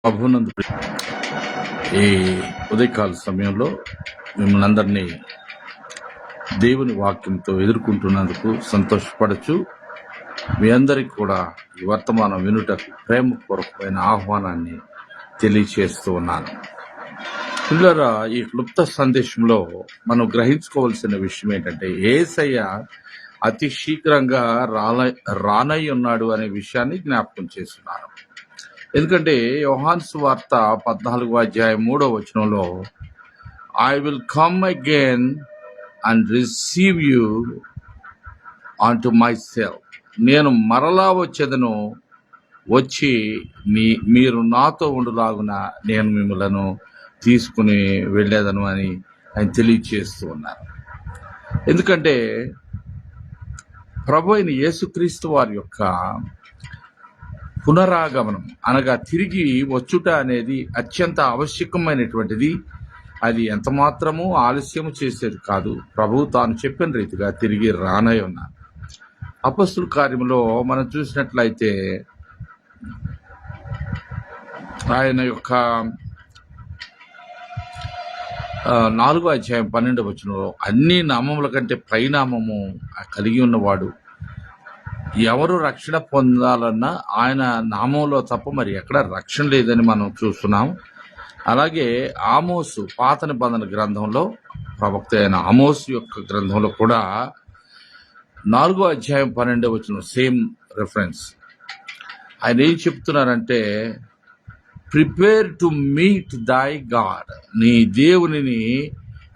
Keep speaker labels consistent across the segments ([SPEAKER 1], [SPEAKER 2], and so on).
[SPEAKER 1] ప్రభునందు ఈ ఉదయకాల సమయంలో మిమ్మల్ని అందరినీ దేవుని వాక్యంతో ఎదుర్కొంటున్నందుకు సంతోషపడచ్చు. మీ అందరికి కూడా ఈ వర్తమానం వినుటకు ప్రేమపూర్వకమైన ఆహ్వానాన్ని తెలియచేస్తూ ఉన్నాను. పిల్లరా, ఈ క్లుప్త సందేశంలో మనం గ్రహించుకోవాల్సిన విషయం ఏంటంటే, యేసయ్య అతి శీఘ్రంగా రానై ఉన్నాడు అనే విషయాన్ని జ్ఞాపకం చేస్తున్నాను. ఎందుకంటే యోహాను సువార్త 14:3 I will come again and receive you on to my self, నేను మరలా వచ్చేదను, వచ్చి మీరు నాతో ఉండులాగున నేను మిమ్మలను తీసుకుని వెళ్ళేదను అని ఆయన తెలియచేస్తూ ఉన్నారు. ఎందుకంటే ప్రభు అయిన యేసుక్రీస్తు వారి యొక్క పునరాగమనం అనగా తిరిగి వచ్చుట అనేది అత్యంత ఆవశ్యకమైనటువంటిది. అది ఎంత మాత్రమూ ఆలస్యం చేసేది కాదు. ప్రభువు తాను చెప్పిన రీతిగా తిరిగి రానై ఉన్నారు. అపొస్తలుల కార్యములో మనం చూసినట్లయితే ఆయన యొక్క 4:12 అన్ని నామముల కంటే పైనామము కలిగి ఉన్నవాడు, ఎవరు రక్షణ పొందాలన్నా ఆయన నామంలో తప్ప మరి ఎక్కడ రక్షణ లేదని మనం చూస్తున్నాం. అలాగే ఆమోసు పాత నిబంధన గ్రంథంలో, ప్రవక్త అయిన ఆమోసు యొక్క గ్రంథంలో కూడా 4:12 సేమ్ రెఫరెన్స్. ఆయన ఏం చెప్తున్నారంటే, ప్రిపేర్ టు మీట్ దై గాడ్, నీ దేవునిని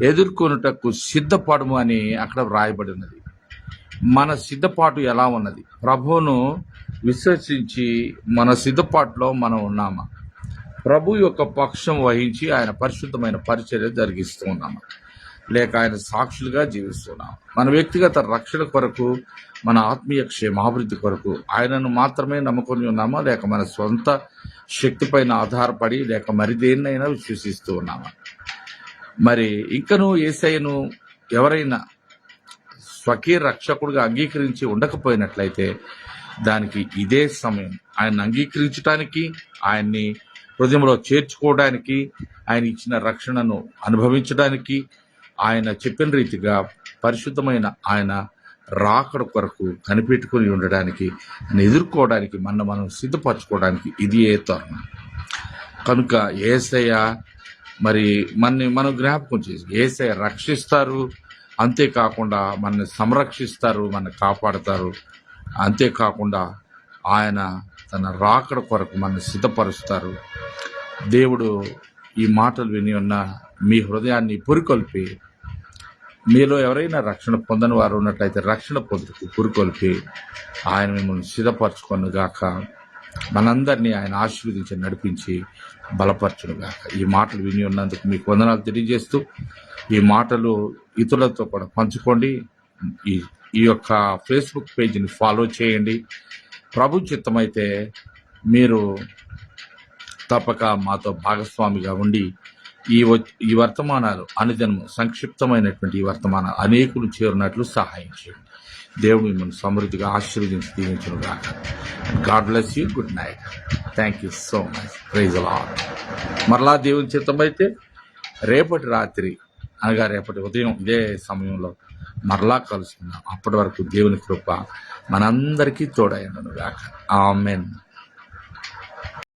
[SPEAKER 1] ఎదుర్కొనుటకు సిద్ధపడము అని అక్కడ వ్రాయబడినది. మన సిద్ధపాటు ఎలా ఉన్నది? ప్రభువును విశ్వసించి మన సిద్ధపాటులో మనం ఉన్నామా? ప్రభు యొక్క పక్షం వహించి ఆయన పరిశుద్ధమైన పరిచర్య జరిగిస్తూ ఉన్నామా, లేక ఆయన సాక్షులుగా జీవిస్తున్నామా? మన వ్యక్తిగత రక్షణ కొరకు, మన ఆత్మీయ క్షేమాభివృద్ధి కొరకు ఆయనను మాత్రమే నమ్ముకొని ఉన్నామా, లేక మన సొంత శక్తిపైన ఆధారపడి, లేక మరి దేన్నైనా విశ్వసిస్తూ ఉన్నామా? మరి ఇంకనూ యేసయ్యను ఎవరైనా స్వకీయ రక్షకుడిగా అంగీకరించి ఉండకపోయినట్లయితే దానికి ఇదే సమయం. ఆయన్ని అంగీకరించడానికి, ఆయన్ని హృదయంలో చేర్చుకోవడానికి, ఆయన ఇచ్చిన రక్షణను అనుభవించడానికి, ఆయన చెప్పిన రీతిగా పరిశుద్ధమైన ఆయన రాకడ కొరకు కనిపెట్టుకుని ఉండడానికి, ఆయన ఎదుర్కోవడానికి, మనం సిద్ధపరచుకోవడానికి ఇది ఏ తరుణం. కనుక యేసయ్య మరి మనం జ్ఞాపకం చేసి, యేసయ్య రక్షిస్తారు, అంతేకాకుండా మనల్ని సంరక్షిస్తారు, మనల్ని కాపాడతారు. అంతేకాకుండా ఆయన తన రాకడ కొరకు మనల్ని సిద్ధపరుస్తారు. దేవుడు ఈ మాటలు విని ఉన్న మీ హృదయాన్ని పురికొల్పి, మీలో ఎవరైనా రక్షణ పొందని వారు ఉన్నట్లయితే రక్షణ పొందుకు పురికొల్పి ఆయన మిమ్మల్ని సిద్ధపరచుకొనుగాక. మనందరినీ ఆయన ఆశీర్వదించి నడిపించి బలపరచునుగాక. ఈ మాటలు విని ఉన్నందుకు మీకు వందనాలు తెలియజేస్తూ, ఈ మాటలు ఇతరులతో కూడా పంచుకోండి. ఈ యొక్క ఫేస్బుక్ పేజీని ఫాలో చేయండి. ప్రభు చిత్తమైతే మీరు తప్పక మాతో భాగస్వామిగా ఉండి ఈ వర్తమానాలు అనుదినము సంక్షిప్తమైనటువంటి ఈ వర్తమానాలు అనేకులు చేరినట్లు సహాయం చేయండి. దేవుడు మిమ్మల్ని సమృద్ధిగా ఆశీర్వదించి దీవించును గాక. God bless you. Good night. Thank you so much. Praise the Lord. మరలా దేవుని చిత్తమైతే రేపటి రాత్రి అనగా రేపటి ఉదయం ఇదే సమయంలో మరలా కలుసుకుందాం. అప్పటి వరకు దేవుని కృప మనందరికీ తోడైనను గాక. ఆమేన్.